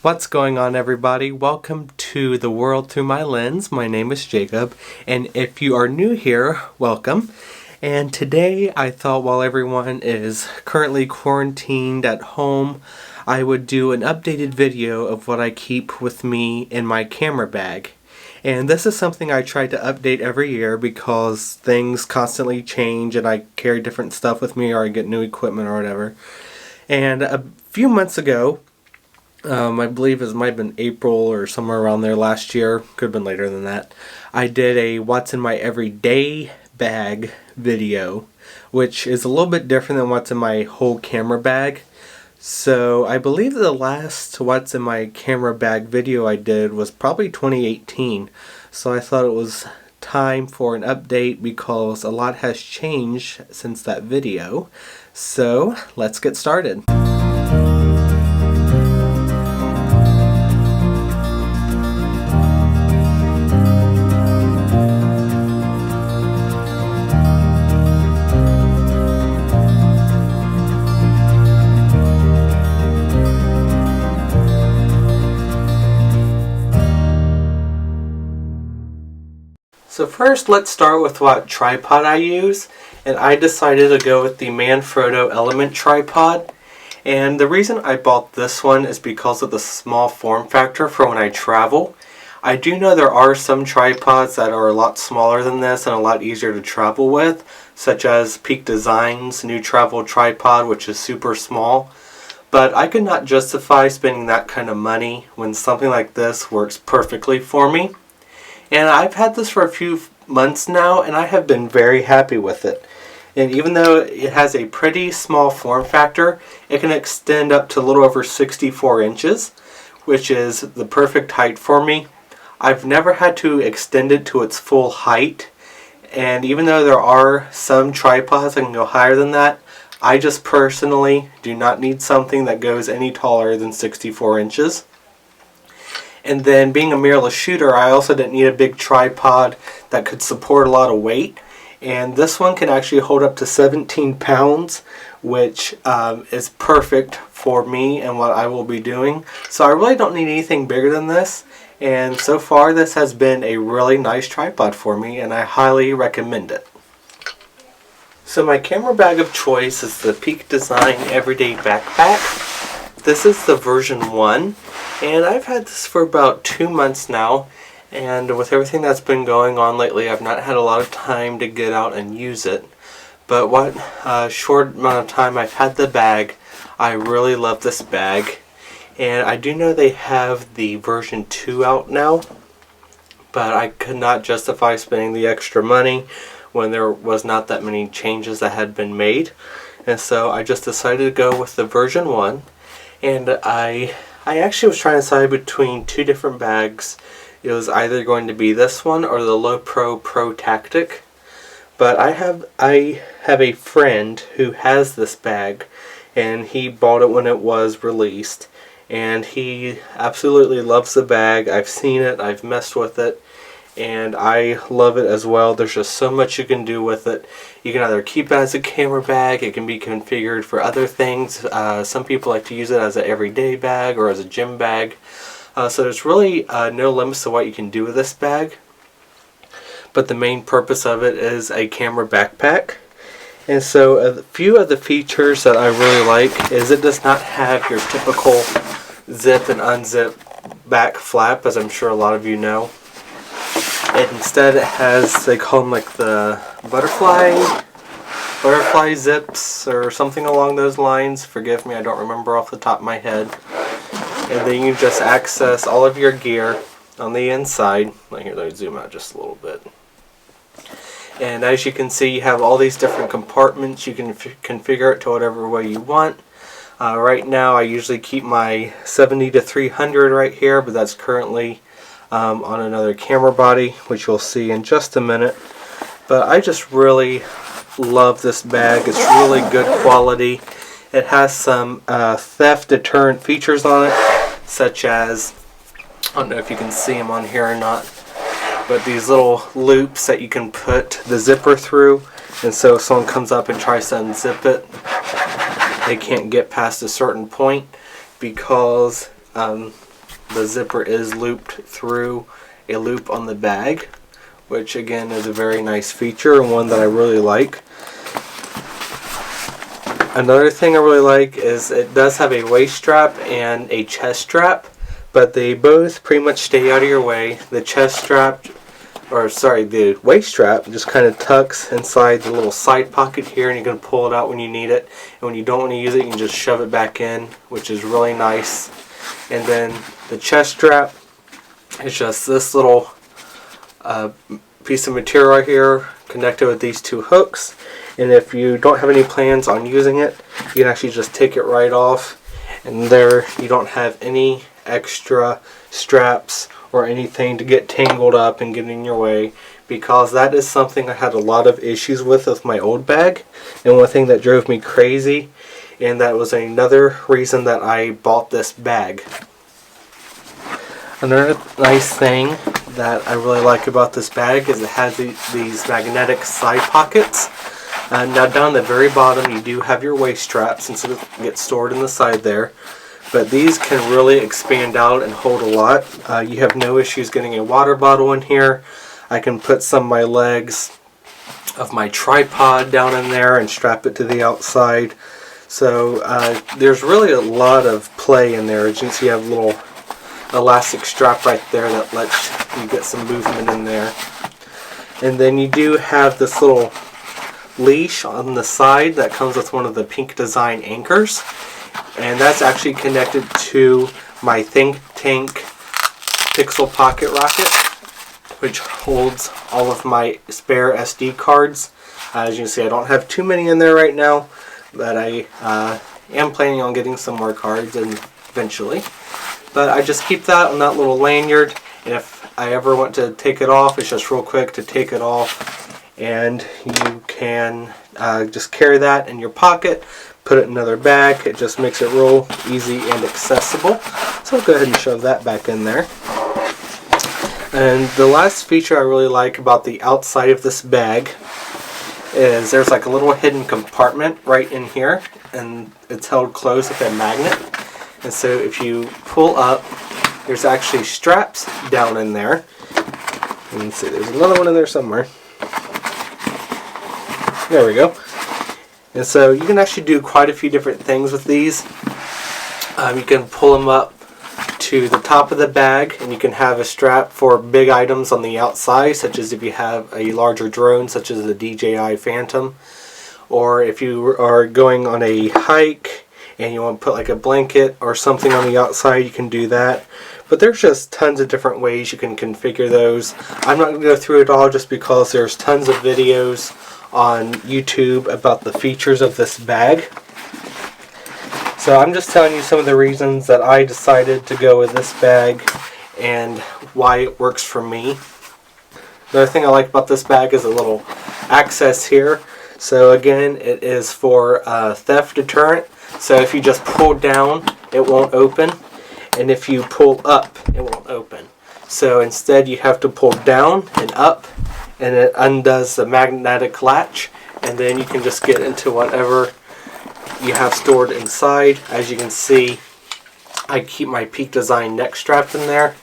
What's going on, everybody? Welcome to The World Through My Lens. My name is Jacob, and if you are new here, welcome. And today I thought while everyone is currently quarantined at home, I would do an updated video of what I keep with me in my camera bag. And this is something I try to update every year because things constantly change and I carry different stuff with me or I get new equipment or whatever. And a few months ago, I believe it might have been April or somewhere around there last year, could have been later than that, I did a what's in my everyday bag video, which is a little bit different than what's in my whole camera bag. So I believe the last what's in my camera bag video I did was probably 2018. So I thought it was time for an update because a lot has changed since that video. So let's get started. So first, let's start with what tripod I use, and I decided to go with the Manfrotto Element tripod. And the reason I bought this one is because of the small form factor for when I travel. I do know there are some tripods that are a lot smaller than this and a lot easier to travel with, such as Peak Design's new travel tripod, which is super small. But I could not justify spending that kind of money when something like this works perfectly for me. And I've had this for a few months now, and I have been very happy with it. And even though it has a pretty small form factor, it can extend up to a little over 64 inches, which is the perfect height for me. I've never had to extend it to its full height, and even though there are some tripods that can go higher than that, I just personally do not need something that goes any taller than 64 inches. And then being a mirrorless shooter, I also didn't need a big tripod that could support a lot of weight. And this one can actually hold up to 17 pounds, which is perfect for me and what I will be doing. So I really don't need anything bigger than this. And so far, this has been a really nice tripod for me, and I highly recommend it. So my camera bag of choice is the Peak Design Everyday Backpack. This is the version 1. And I've had this for about 2 months now, and with everything that's been going on lately, I've not had a lot of time to get out and use it. But what short amount of time I've had the bag, I really love this bag. And I do know they have the version 2 out now, but I could not justify spending the extra money when there was not that many changes that had been made. And so I just decided to go with the version 1, and I actually was trying to decide between two different bags. It was either going to be this one or the Low Pro Tactic. But I have a friend who has this bag, and he bought it when it was released. And he absolutely loves the bag. I've seen it, I've messed with it, and I love it as well. There's just so much you can do with it. You can either keep it as a camera bag, it can be configured for other things. Some people like to use it as an everyday bag or as a gym bag. So there's really no limits to what you can do with this bag. But the main purpose of it is a camera backpack. And so a few of the features that I really like is it does not have your typical zip and unzip back flap, as I'm sure a lot of you know. Instead it has, they call them like the butterfly zips or something along those lines. Forgive me, I don't remember off the top of my head. And then you just access all of your gear on the inside. Here, let me zoom out just a little bit. And as you can see, you have all these different compartments. You can configure it to whatever way you want. Right now I usually keep my 70 to 300 right here, but that's currently on another camera body, which you'll see in just a minute. But I just really love this bag. It's really good quality. It has some theft deterrent features on it, such as, I don't know if you can see them on here or not, but these little loops that you can put the zipper through, and so if someone comes up and tries to unzip it, they can't get past a certain point because the zipper is looped through a loop on the bag, which again is a very nice feature and one that I really like. Another thing I really like is it does have a waist strap and a chest strap, but they both pretty much stay out of your way. The the waist strap just kind of tucks inside the little side pocket here, and you can pull it out when you need it. And when you don't want to use it, you can just shove it back in, which is really nice. And then the chest strap is just this little piece of material right here connected with these two hooks. And if you don't have any plans on using it, you can actually just take it right off, and there you don't have any extra straps or anything to get tangled up and get in your way, because that is something I had a lot of issues with my old bag, and one thing that drove me crazy, and that was another reason that I bought this bag. Another nice thing that I really like about this bag is it has these magnetic side pockets. Now down the very bottom you do have your waist strap, since it gets stored in the side there, but these can really expand out and hold a lot. You have no issues getting a water bottle in here. I can put some of my legs of my tripod down in there and strap it to the outside. So there's really a lot of play in there. As you can see, you have a little elastic strap right there that lets you get some movement in there. And then you do have this little leash on the side that comes with one of the Pink Design anchors, and that's actually connected to my Think Tank Pixel Pocket Rocket, which holds all of my spare SD cards. As you can see, I don't have too many in there right now, but I am planning on getting some more cards eventually. But I just keep that on that little lanyard, and if I ever want to take it off, it's just real quick to take it off, and you can just carry that in your pocket, put it in another bag. It just makes it real easy and accessible. So I'll go ahead and shove that back in there. And the last feature I really like about the outside of this bag is there's like a little hidden compartment right in here, and it's held closed with a magnet. And so if you pull up, there's actually straps down in there. You can see there's another one in there somewhere. There we go. And so you can actually do quite a few different things with these. You can pull them up to the top of the bag, and you can have a strap for big items on the outside, such as if you have a larger drone such as the DJI Phantom, or if you are going on a hike and you want to put like a blanket or something on the outside, you can do that. But there's just tons of different ways you can configure those. I'm not going to go through it all just because there's tons of videos on YouTube about the features of this bag. So I'm just telling you some of the reasons that I decided to go with this bag and why it works for me. Another thing I like about this bag is a little access here. So again, it is for theft deterrent. So if you just pull down, it won't open, and if you pull up, it won't open. So instead you have to pull down and up, and it undoes the magnetic latch, and then you can just get into whatever you have stored inside. As you can see, I keep my Peak Design neck strap in there,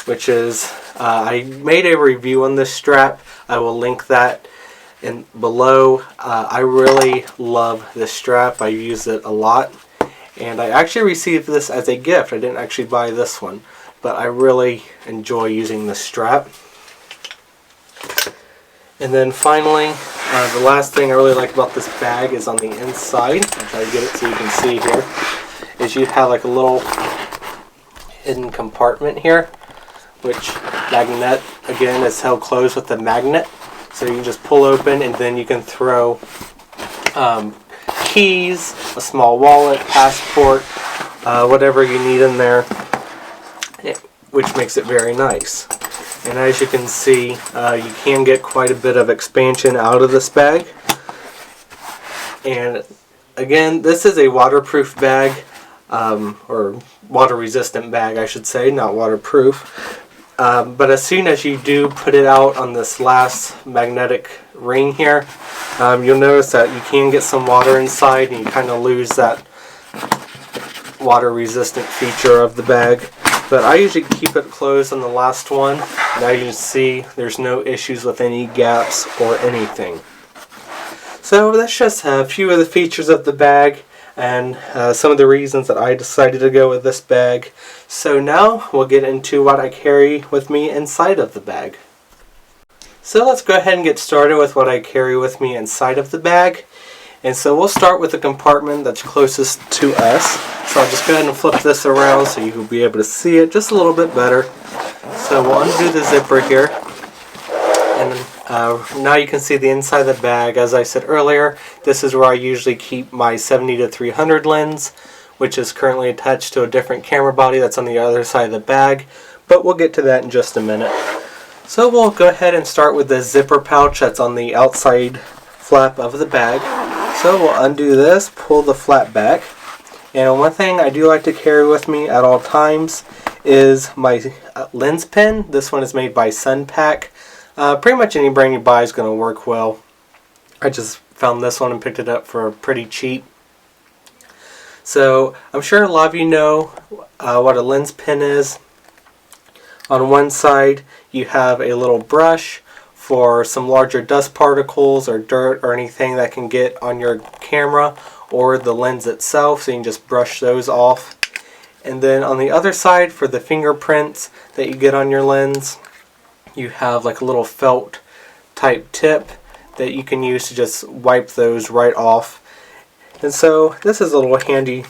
which is, I made a review on this strap. I will link that in below. I really love this strap. I use it a lot, and I actually received this as a gift. I didn't actually buy this one, but I really enjoy using this strap. And then finally, the last thing I really like about this bag is on the inside. I'll try to get it so you can see here. Is you have like a little hidden compartment here, which magnet again is held closed with a magnet. So you can just pull open, and then you can throw keys, a small wallet, passport, whatever you need in there, which makes it very nice. And as you can see, you can get quite a bit of expansion out of this bag. And again, this is a waterproof bag, or water resistant bag I should say, not waterproof. But as soon as you do put it out on this last magnetic ring here, you'll notice that you can get some water inside, and you kind of lose that water resistant feature of the bag. But I usually keep it closed on the last one. Now you can see there's no issues with any gaps or anything. So that's just a few of the features of the bag and some of the reasons that I decided to go with this bag. So now we'll get into what I carry with me inside of the bag. So let's go ahead and get started with what I carry with me inside of the bag. And so we'll start with the compartment that's closest to us. So I'll just go ahead and flip this around so you will be able to see it just a little bit better. So we'll undo the zipper here. And now you can see the inside of the bag. As I said earlier, this is where I usually keep my 70-300 lens, which is currently attached to a different camera body that's on the other side of the bag. But we'll get to that in just a minute. So we'll go ahead and start with the zipper pouch that's on the outside flap of the bag. So we'll undo this, pull the flap back. And one thing I do like to carry with me at all times is my lens pen. This one is made by Sunpack. Pretty much any brand you buy is going to work well. I just found this one and picked it up for pretty cheap. So I'm sure a lot of you know what a lens pen is. On one side you have a little brush for some larger dust particles or dirt or anything that can get on your camera or the lens itself, so you can just brush those off. And then on the other side, for the fingerprints that you get on your lens, you have like a little felt type tip that you can use to just wipe those right off. And so this is a little handy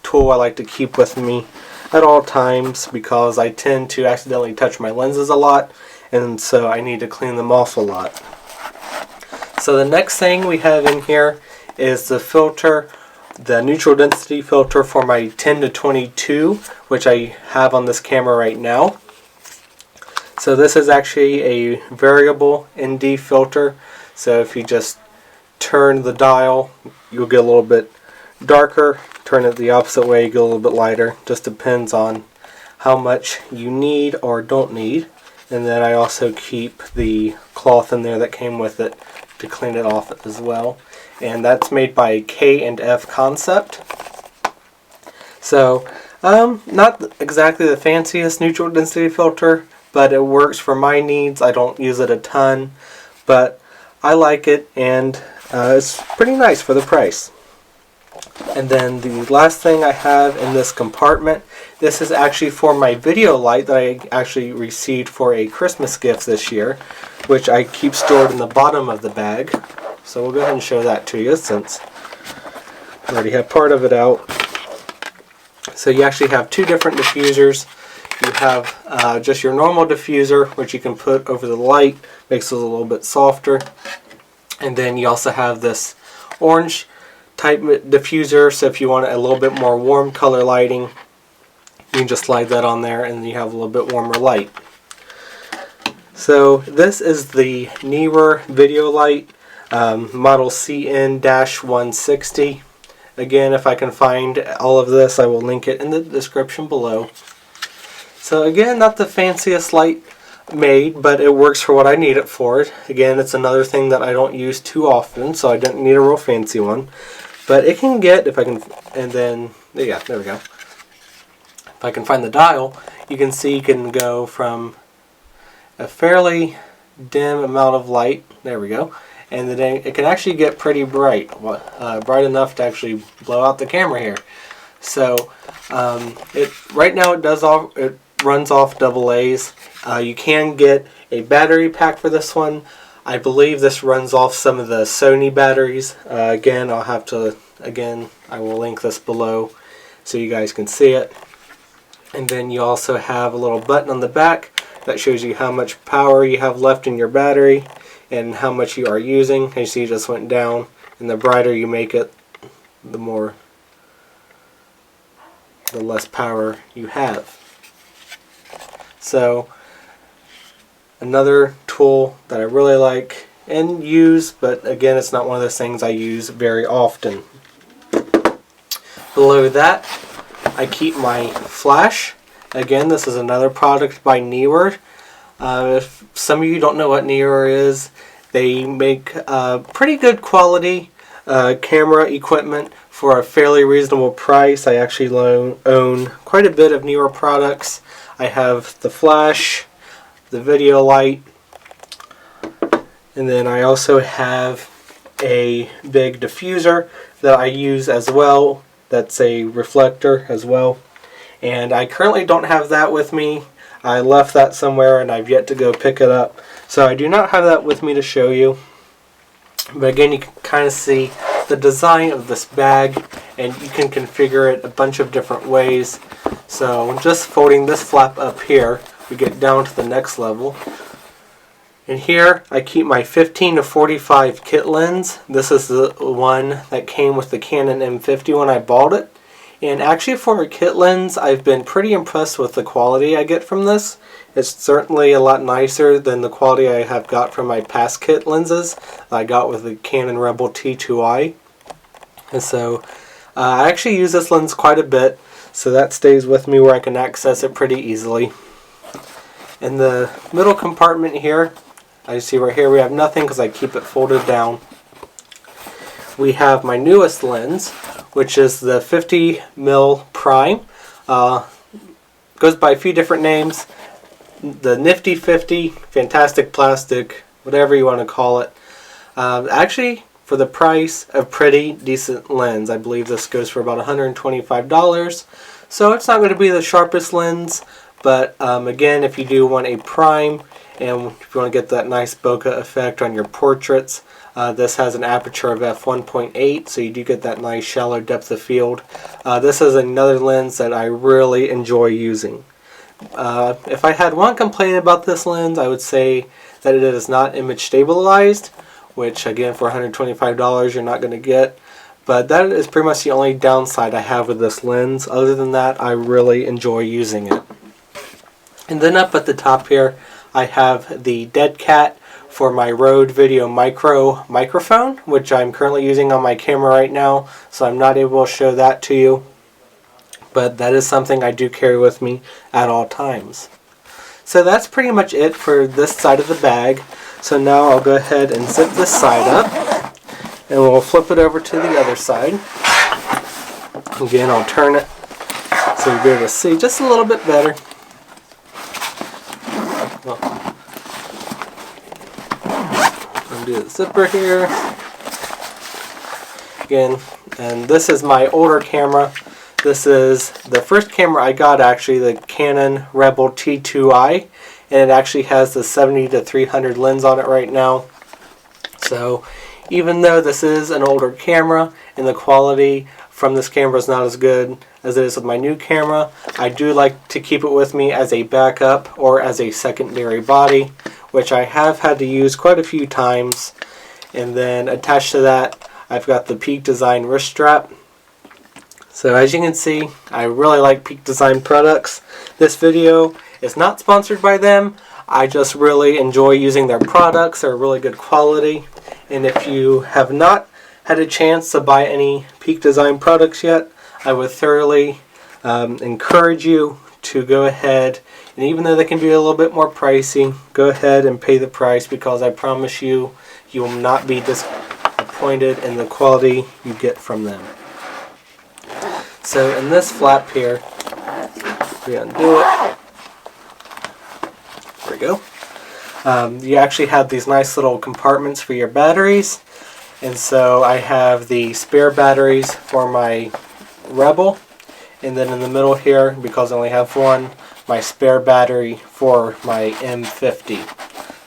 tool I like to keep with me at all times because I tend to accidentally touch my lenses a lot, and so I need to clean them off a lot. So the next thing we have in here is the filter, the neutral density filter for my 10-22, which I have on this camera right now. So this is actually a variable ND filter. So if you just turn the dial, you'll get a little bit darker. Turn it the opposite way, you get a little bit lighter. Just depends on how much you need or don't need. And then I also keep the cloth in there that came with it to clean it off as well. And that's made by K&F Concept. So not exactly the fanciest neutral density filter, but it works for my needs. I don't use it a ton, but I like it, and it's pretty nice for the price. And then the last thing I have in this compartment, this is actually for my video light that I actually received for a Christmas gift this year, which I keep stored in the bottom of the bag. So we'll go ahead and show that to you since I already have part of it out. So you actually have two different diffusers. You have just your normal diffuser, which you can put over the light, makes it a little bit softer. And then you also have this orange type diffuser, so if you want a little bit more warm color lighting, you can just slide that on there and you have a little bit warmer light. So this is the Neewer video light, model CN-160. Again, if I can find all of this, I will link it in the description below. So again, not the fanciest light made, but it works for what I need it for. Again, it's another thing that I don't use too often, so I didn't need a real fancy one. But it can get, if I can, and then, yeah, there we go. If I can find the dial, you can see you can go from a fairly dim amount of light, there we go, and then it can actually get pretty bright, bright enough to actually blow out the camera here. So right now it runs off AA's. You can get a battery pack for this one. I believe this runs off some of the Sony batteries. Again, I will link this below so you guys can see it. And then you also have a little button on the back that shows you how much power you have left in your battery and how much you are using. As you see, it just went down, and the brighter you make it, the less power you have. So another tool that I really like and use, but again, it's not one of those things I use very often. Below that, I keep my flash. Again, this is another product by Neewer. If some of you don't know what Neewer is, they make pretty good quality camera equipment for a fairly reasonable price. I actually own quite a bit of Neewer products. I have the flash, the video light, and then I also have a big diffuser that I use as well. That's a reflector as well. And I currently don't have that with me. I left that somewhere and I've yet to go pick it up. So I do not have that with me to show you. But again, you can kind of see the design of this bag, and you can configure it a bunch of different ways. So just folding this flap up here, we get down to the next level. And here I keep my 15 to 45 kit lens. This is the one that came with the Canon M50 when I bought it. And actually for a kit lens, I've been pretty impressed with the quality I get from this. It's certainly a lot nicer than the quality I have got from my past kit lenses I got with the Canon Rebel T2i. And so I actually use this lens quite a bit, so that stays with me where I can access it pretty easily. In the middle compartment here, I see right here we have nothing because I keep it folded down. We have my newest lens, which is the 50mm prime. Goes by a few different names. The Nifty 50, fantastic plastic, whatever you want to call it. Actually, for the price, a pretty decent lens. I believe this goes for about $125. So it's not going to be the sharpest lens, but again, if you do want a prime, and if you want to get that nice bokeh effect on your portraits, this has an aperture of f1.8, so you do get that nice shallow depth of field. This is another lens that I really enjoy using. If I had one complaint about this lens, I would say that it is not image stabilized, which again for $125 you're not going to get. But that is pretty much the only downside I have with this lens. Other than that, I really enjoy using it. And then up at the top here, I have the Dead Cat for my Rode Video Micro microphone, which I'm currently using on my camera right now, so I'm not able to show that to you. But that is something I do carry with me at all times. So that's pretty much it for this side of the bag. So now I'll go ahead and zip this side up, and we'll flip it over to the other side. Again, I'll turn it so you'll be able to see just a little bit better. Undo the zipper here. Again, and this is my older camera. This is the first camera I got, actually, the Canon Rebel T2i, and it actually has the 70-300 lens on it right now. So even though this is an older camera and the quality from this camera is not as good as it is with my new camera, I do like to keep it with me as a backup or as a secondary body, which I have had to use quite a few times. And then attached to that, I've got the Peak Design wrist strap. So as you can see, I really like Peak Design products. This video is not sponsored by them. I just really enjoy using their products. They're really good quality. And if you have not had a chance to buy any Peak Design products yet, I would thoroughly encourage you to go ahead, and even though they can be a little bit more pricey, go ahead and pay the price, because I promise you, you will not be disappointed in the quality you get from them. So in this flap here, we undo it. There we go. You actually have these nice little compartments for your batteries. And so I have the spare batteries for my Rebel. And then in the middle here, because I only have one, my spare battery for my M50.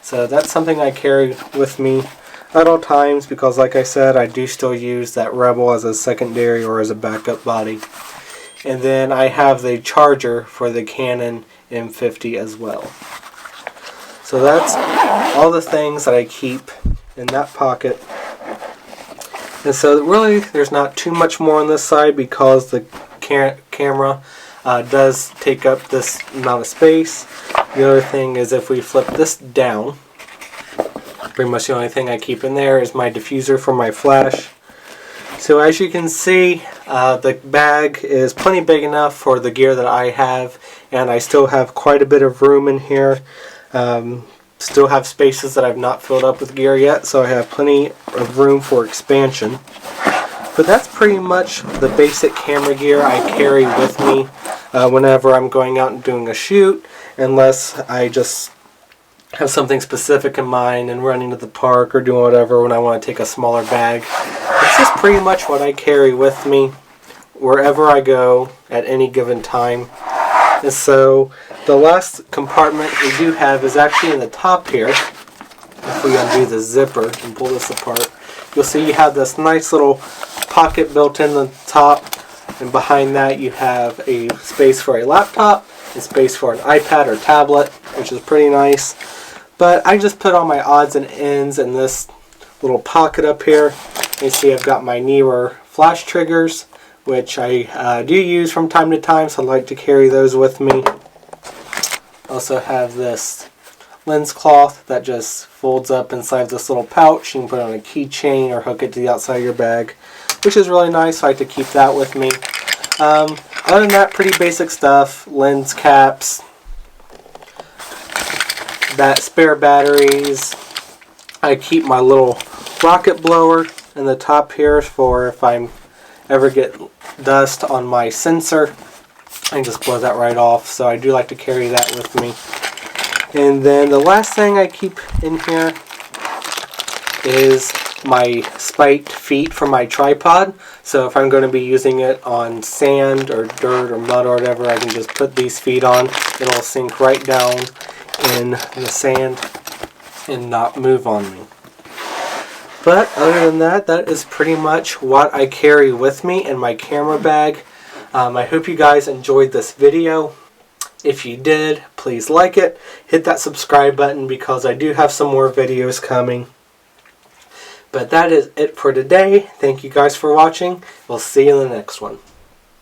So that's something I carry with me at all times, because like I said, I do still use that Rebel as a secondary or as a backup body. And then I have the charger for the Canon M50 as well. So that's all the things that I keep in that pocket. And so really there's not too much more on this side, because the camera does take up this amount of space. The other thing is, if we flip this down, pretty much the only thing I keep in there is my diffuser for my flash. So as you can see, the bag is plenty big enough for the gear that I have, and I still have quite a bit of room in here. Still have spaces that I've not filled up with gear yet, so I have plenty of room for expansion. But that's pretty much the basic camera gear I carry with me. whenever I'm going out and doing a shoot, unless I just have something specific in mind and running to the park or doing whatever when I want to take a smaller bag. It's just pretty much what I carry with me wherever I go at any given time. And so the last compartment we do have is actually in the top here. If we undo the zipper and pull this apart, you'll see you have this nice little pocket built in the top, and behind that you have a space for a laptop and space for an iPad or tablet, which is pretty nice. But I just put all my odds and ends in this little pocket up here. You see I've got my Neewer flash triggers, which I do use from time to time, so I like to carry those with me. Also have this lens cloth that just folds up inside this little pouch. You can put it on a keychain or hook it to the outside of your bag, which is really nice. I like to keep that with me. Other than that, pretty basic stuff. Lens caps, spare batteries. I keep my little rocket blower in the top here for if I ever get dust on my sensor. I can just blow that right off, so I do like to carry that with me. And then the last thing I keep in here is my spiked feet for my tripod. So if I'm going to be using it on sand or dirt or mud or whatever, I can just put these feet on. It'll sink right down in the sand and not move on me. But other than that, that is pretty much what I carry with me in my camera bag. I hope you guys enjoyed this video. If you did, please like it. Hit that subscribe button because I do have some more videos coming. But that is it for today. Thank you guys for watching. We'll see you in the next one.